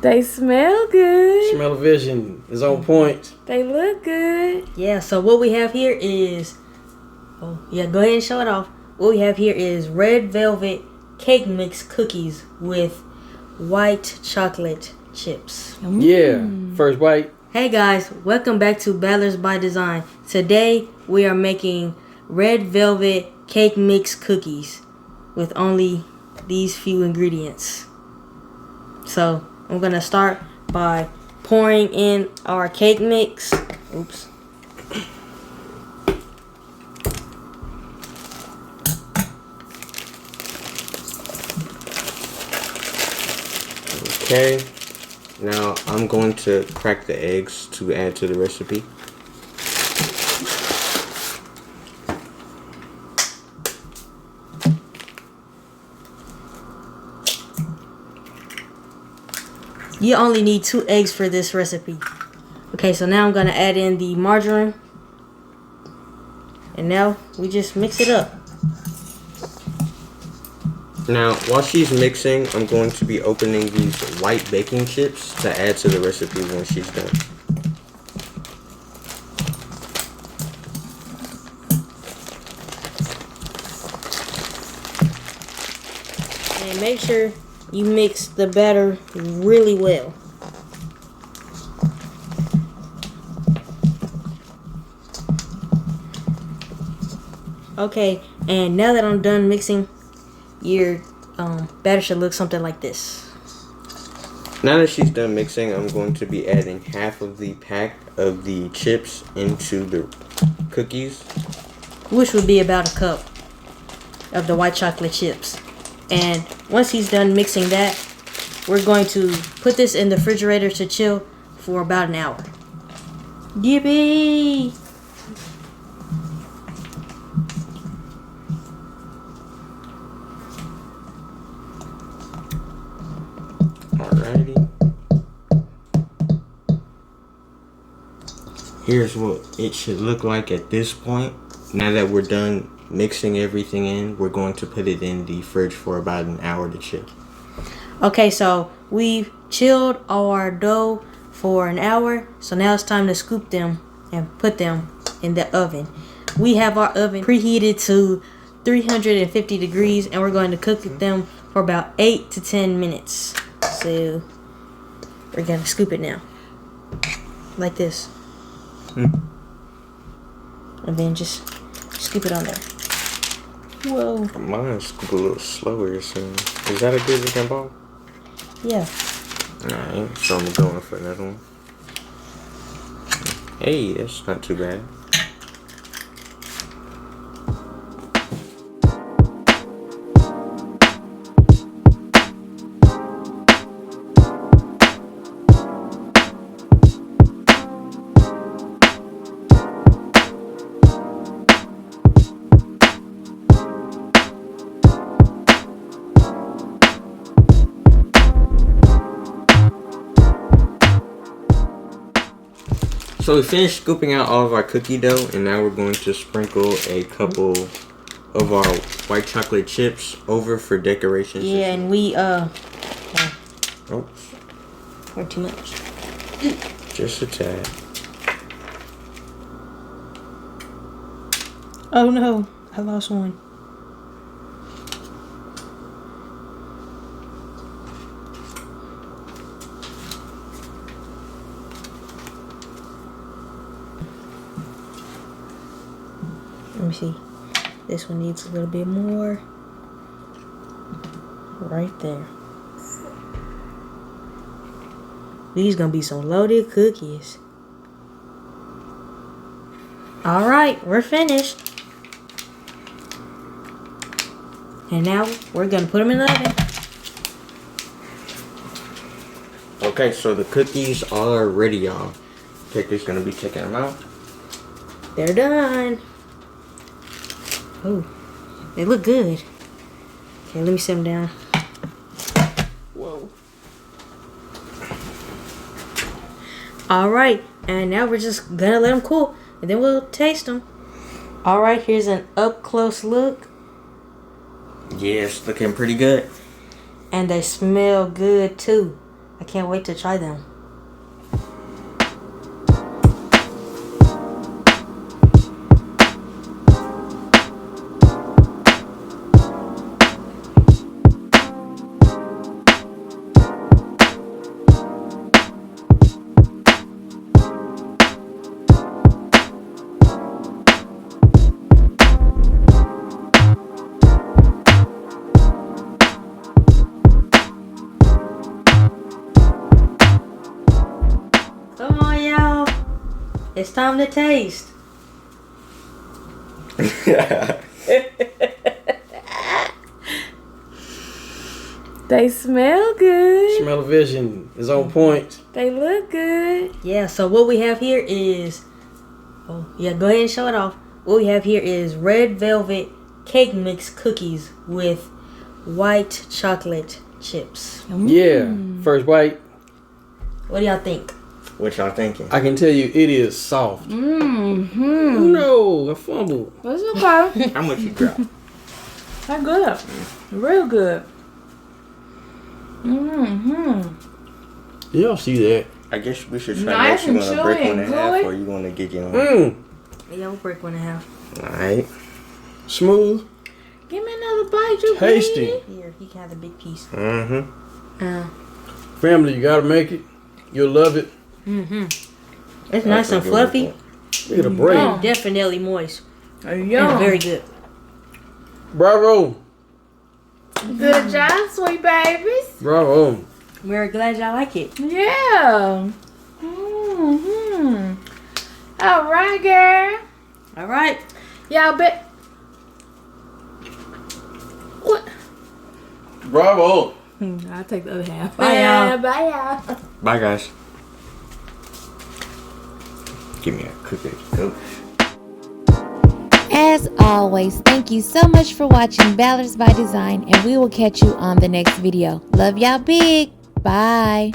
They smell good. Smell-o-vision is on point. They look good. Yeah, so what we have here is... Oh, yeah, go ahead and show it off. What we have here is red velvet cake mix cookies with white chocolate chips. Yeah, first bite. Hey guys, welcome back to Ballards by Design. Today we are making red velvet cake mix cookies with only these few ingredients. So I'm gonna start by pouring in our cake mix. Oops. Okay. Now I'm going to crack the eggs to add to the recipe. You only need 2 eggs for this recipe. Okay, so now I'm gonna add in the margarine. And now we just mix it up. Now, while she's mixing, I'm going to be opening these white baking chips to add to the recipe when she's done. And make sure you mix the batter really well. Okay, and now that I'm done mixing, your batter should look something like this. Now that she's done mixing, I'm going to be adding half of the pack of the chips into the cookies. Which would be about a cup of the white chocolate chips. And once he's done mixing that, we're going to put this in the refrigerator to chill for about an hour. Yippee! Alrighty. Here's what it should look like at this point. Now that we're done mixing everything in, we're going to put it in the fridge for about an hour to chill. Okay, so we've chilled our dough for an hour. So now it's time to scoop them and put them in the oven. We have our oven preheated to 350 degrees and we're going to cook them for about 8 to 10 minutes. So we're gonna scoop it now, like this, and then just scoop it on there. Whoa! Mine scoop a little slower, so is that a good looking ball? Yeah. Alright, so I'm going for another one. Hey, that's not too bad. So we finished scooping out all of our cookie dough, and now we're going to sprinkle a couple of our white chocolate chips over for decoration. Yeah, and we Oh, or too much. just a tad. Oh no, I lost one. Let me see. This one needs a little bit more. Right there. These gonna be some loaded cookies. Alright, we're finished. And now we're gonna put them in the oven. Okay, so the cookies are ready, y'all. Picker's gonna be taking them out. They're done. Oh, they look good. Okay, let me set them down. Whoa. Alright, and now we're just gonna let them cool, and then we'll taste them. Alright, here's an up close look. Yeah, it's looking pretty good. And they smell good too. I can't wait to try them. Come on, y'all. It's time to taste. They smell good. Smell-o-vision is on point. They look good. Yeah, so what we have here is... Oh, yeah, go ahead and show it off. What we have here is red velvet cake mix cookies with white chocolate chips. Yeah, first bite. What do y'all think? What y'all thinking? I can tell you it is soft. Oh no, I fumbled. That's okay. How much you drop? They're good. Real good. Y'all see that? I guess we should try Nice next. You and want to break chewy one and in half, gooey. or you want to get your own? Yeah, we'll break 1.5. Alright. Smooth, Give me another bite, you tasty. greedy. Here, he can have the big piece. Family, you gotta make it. You'll love it. It's nice and fluffy. Look at the brain. And definitely moist. Yum. And very good. Bravo, Good job, sweet babies. bravo. Very glad y'all like it. Yeah. All right, girl. All right. Y'all bet. What? Bravo. I'll take the other half. Bye, y'all. Bye, y'all. Bye, guys. Give me a cookie, coach. As always, thank you so much for watching Ballards by Design, and we will catch you on the next video. Love y'all big. Bye.